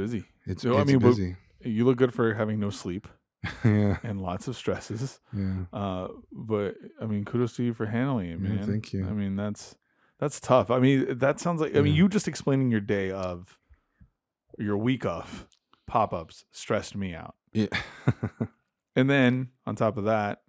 busy. It's I mean, busy. You look good for having no sleep Yeah. and lots of stresses. Yeah. But I mean, kudos to you for handling it, Yeah, man. thank you. I mean, that's tough. I mean, that sounds like, I mean, Yeah. you just explaining your day of your week of pop-ups stressed me out. Yeah. And then on top of that,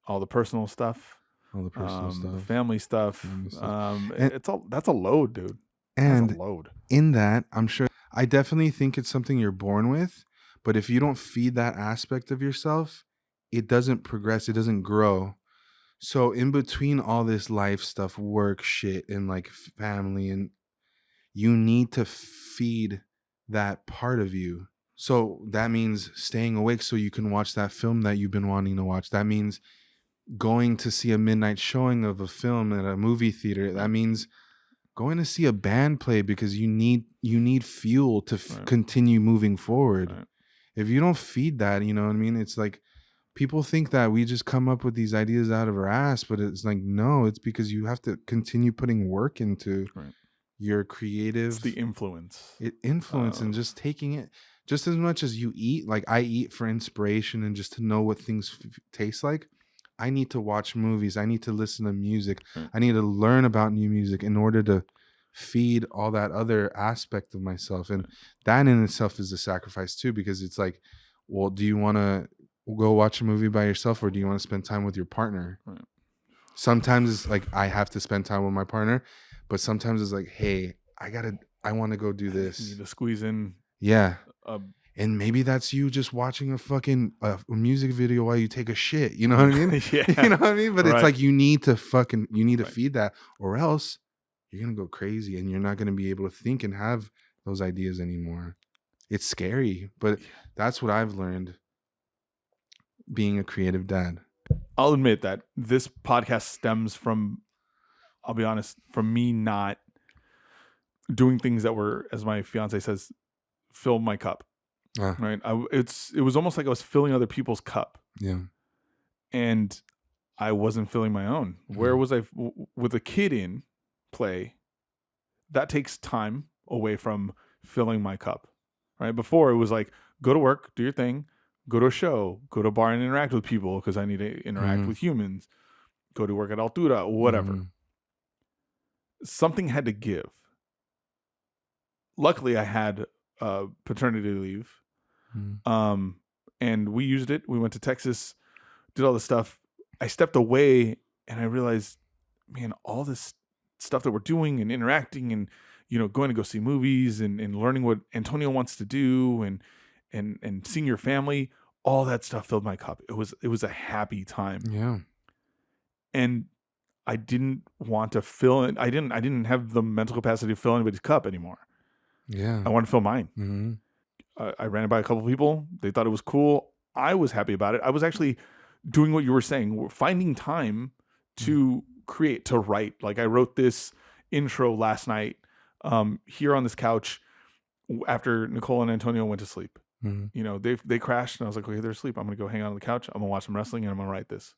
all the personal stuff, All the personal the stuff. family stuff. Family stuff. That's a load, dude. And That's a load. in that, I'm sure, I definitely think it's something you're born with, but if you don't feed that aspect of yourself, it doesn't progress, it doesn't grow. So in between all this life stuff, work shit, and like family, and you need to feed that part of you. So that means staying awake so you can watch that film that you've been wanting to watch. That means going to see a midnight showing of a film at a movie theater. That means going to see a band play because you need fuel to continue moving forward. Right. If you don't feed that, you know what I mean? It's like people think that we just come up with these ideas out of our ass, but it's like, no, it's because you have to continue putting work into your creative. It's the influence. And just taking it just as much as you eat. Like I eat for inspiration and just to know what things taste like. I need to watch movies. I need to listen to music. I need to learn about new music in order to feed all that other aspect of myself. And that in itself is a sacrifice too, because it's like, well, do you want to go watch a movie by yourself or do you want to spend time with your partner? Right. Sometimes it's like I have to spend time with my partner, but sometimes it's like, hey, I want to go do this. You need to squeeze in. Yeah. And maybe that's you just watching a fucking music video while you take a shit. You know what I mean? Yeah. You know what I mean? But it's like you need to feed that, or else you're going to go crazy and you're not going to be able to think and have those ideas anymore. It's scary, but that's what I've learned being a creative dad. I'll admit that this podcast stems from, I'll be honest, from me not doing things that were, as my fiance says, fill my cup. Right. It was almost like I was filling other people's cup. Yeah. And I wasn't filling my own. Where was I with a kid in play? That takes time away from filling my cup. Right. Before it was like, go to work, do your thing, go to a show, go to a bar and interact with people because I need to interact with humans, go to work at Altura, whatever. Something had to give. Luckily, I had paternity leave. And we used it. We went to Texas, did all this stuff. I stepped away and I realized, man, all this stuff that we're doing and interacting and, going to go see movies and learning what Antonio wants to do and seeing your family, all that stuff filled my cup. It was a happy time. Yeah. And I didn't want to fill it. I didn't have the mental capacity to fill anybody's cup anymore. Yeah. I wanted to fill mine. Mm-hmm. I ran it by a couple of people. They thought it was cool. I was happy about it. I was actually doing what you were saying, finding time to create, to write. Like I wrote this intro last night here on this couch after Nicole and Antonio went to sleep. They crashed and I was like, okay, they're asleep. I'm going to go hang out on the couch. I'm going to watch some wrestling and I'm going to write this.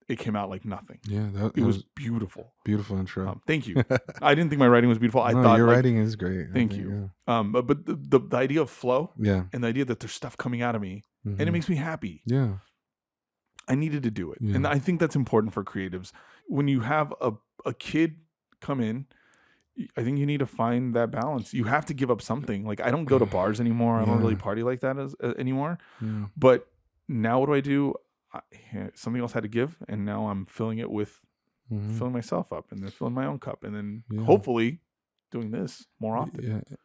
It came out like nothing. Yeah, it was beautiful. Beautiful intro. Thank you. I didn't think my writing was beautiful. I thought your writing is great. Thank you. Yeah. But the idea of flow, and the idea that there's stuff coming out of me, and it makes me happy. Yeah, I needed to do it, and I think that's important for creatives. When you have a kid come in, I think you need to find that balance. You have to give up something. Like I don't go to bars anymore. I don't really party like that anymore. Yeah. But now what do? Something else had to give, and now I'm filling it with filling myself up, and then filling my own cup, and then hopefully doing this more often. Yeah.